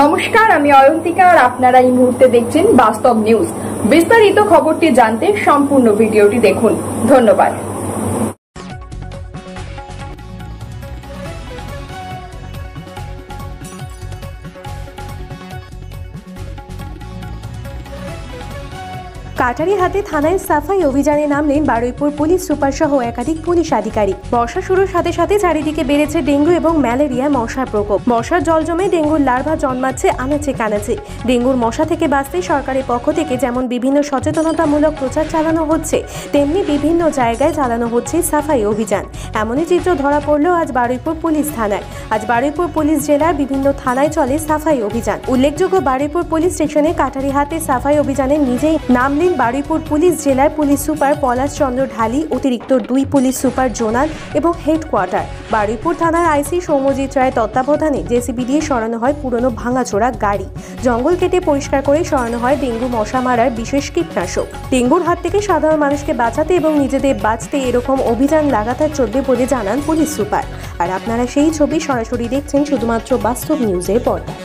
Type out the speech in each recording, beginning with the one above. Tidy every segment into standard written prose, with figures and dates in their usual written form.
নমস্কার, আমি অয়ন্তিকা আর আপনারা এই মুহূর্তে দেখছেন বাস্তব নিউজ। বিস্তারিত খবরটি জানতে সম্পূর্ণ ভিডিওটি দেখুন। ধন্যবাদ। কাটারিহাটে থানায় সাফাই অভিযানে নামলেন বারুইপুর পুলিশ সুপার সহ একাধিক পুলিশ আধিকারিক। বর্ষা শুরুর সাথে সাথে চারিদিকে বেড়েছে ডেঙ্গু এবং ম্যালেরিয়া মশার প্রকোপ। মশার জল জমে ডেঙ্গুর লার্ভা জন্মাচ্ছে আনাচে কানাচে। ডেঙ্গুর মশা থেকে বাঁচতে সরকারের পক্ষ থেকে যেমন বিভিন্ন সচেতনতামূলক প্রচার চালানো হচ্ছে, তেমনি বিভিন্ন জায়গায় চালানো হচ্ছে সাফাই অভিযান। এমনই চিত্র ধরা পড়ল আজ বারুইপুর পুলিশ থানায়। আজ বারুইপুর পুলিশ জেলার বিভিন্ন থানায় চলে সাফাই অভিযান। উল্লেখযোগ্য, বারুইপুর পুলিশ স্টেশনে কাটারিহাটে সাফাই অভিযানে নিজেই নামলেন বারুইপুর পুলিশ জেলার পুলিশ সুপার পলাশ চন্দ্র ঢালি, অতিরিক্ত 2 পুলিশ সুপার জোনাল এবং হেডকোয়ার্টার। বারুইপুর থানার আইসি সৌম্যজিৎ রায়ের তত্ত্বাবধানে জেসিবি দিয়ে সরানো হয় পুরনো ভাঙাচোরা গাড়ি। জঙ্গল কেটে পরিষ্কার করে সরানো হয় ডেঙ্গু মশা মারার বিশেষ কীটনাশক। ডেঙ্গুর হাত থেকে সাধারণ মানুষকে বাঁচাতে এবং নিজেদের বাঁচতে এরকম অভিযান লাগাতার চলবে বলে জানান পুলিশ সুপার। আর আপনারা সেই ছবি সরাসরি দেখছেন শুধুমাত্র বাস্তব নিউজের পর্দায়।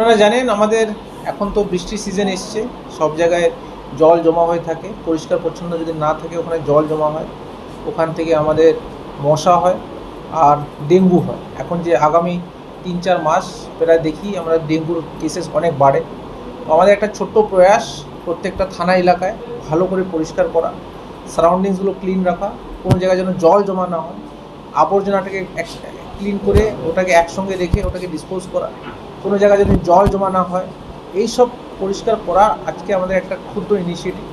আপনারা জানেন আমাদের এখন তো বৃষ্টির সিজন এসছে, সব জায়গায় জল জমা হয়ে থাকে। পরিষ্কার পরিচ্ছন্ন যদি না থাকে ওখানে জল জমা হয়, ওখান থেকে আমাদের মশা হয় আর ডেঙ্গু হয়। এখন যে আগামী 3-4 মাস প্রায় দেখি আমরা ডেঙ্গুর কেসেস অনেক বাড়ে। তো আমাদের একটা ছোট্ট প্রয়াস, প্রত্যেকটা থানা এলাকায় ভালো করে পরিষ্কার করা, সারাউন্ডিংসগুলো ক্লিন রাখা, কোনো জায়গায় যেন জল জমা না হয়, আবর্জনাটাকে ক্লিন করে ওটাকে একসঙ্গে রেখে ওটাকে ডিসপোজ করা, কোনো জায়গায় যদি জল জমা না হয়, এইসব পরিষ্কার করা আজকে আমাদের একটা ক্ষুদ্র ইনিশিয়েটিভ।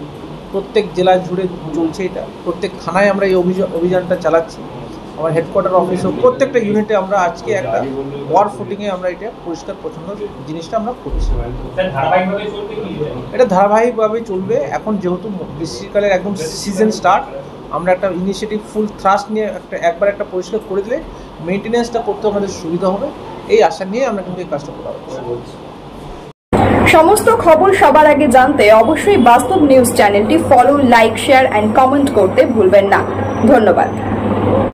প্রত্যেক জেলায় জুড়ে চলছে এটা, প্রত্যেক থানায় আমরা এই অভিযানটা চালাচ্ছি। আমার হেডকোয়ার্টার অফিসও প্রত্যেকটা ইউনিটে আমরা আজকে একটা ওয়ার ফুটিংয়ে আমরা এটা পরিষ্কার পরিচ্ছন্ন জিনিসটা আমরা করছি। এটা ধারাবাহিকভাবে চলবে। এখন যেহেতু গ্রীষ্মকালের একদম সিজন স্টার্ট, আমরা একটা ইনিশিয়েটিভ ফুল থ্রাস্ট নিয়ে একবার একটা পরিষ্কার করে দিলে মেনটেন্যান্সটা করতে আমাদের সুবিধা হবে, এই আশা নিয়ে আমরা কিন্তু এই কাজটা করা হচ্ছে। সমস্ত খবর সবার আগে জানতে অবশ্যই বাস্তব নিউজ চ্যানেলটি follow, like, share and comment করতে ভুলবেন না। ধন্যবাদ।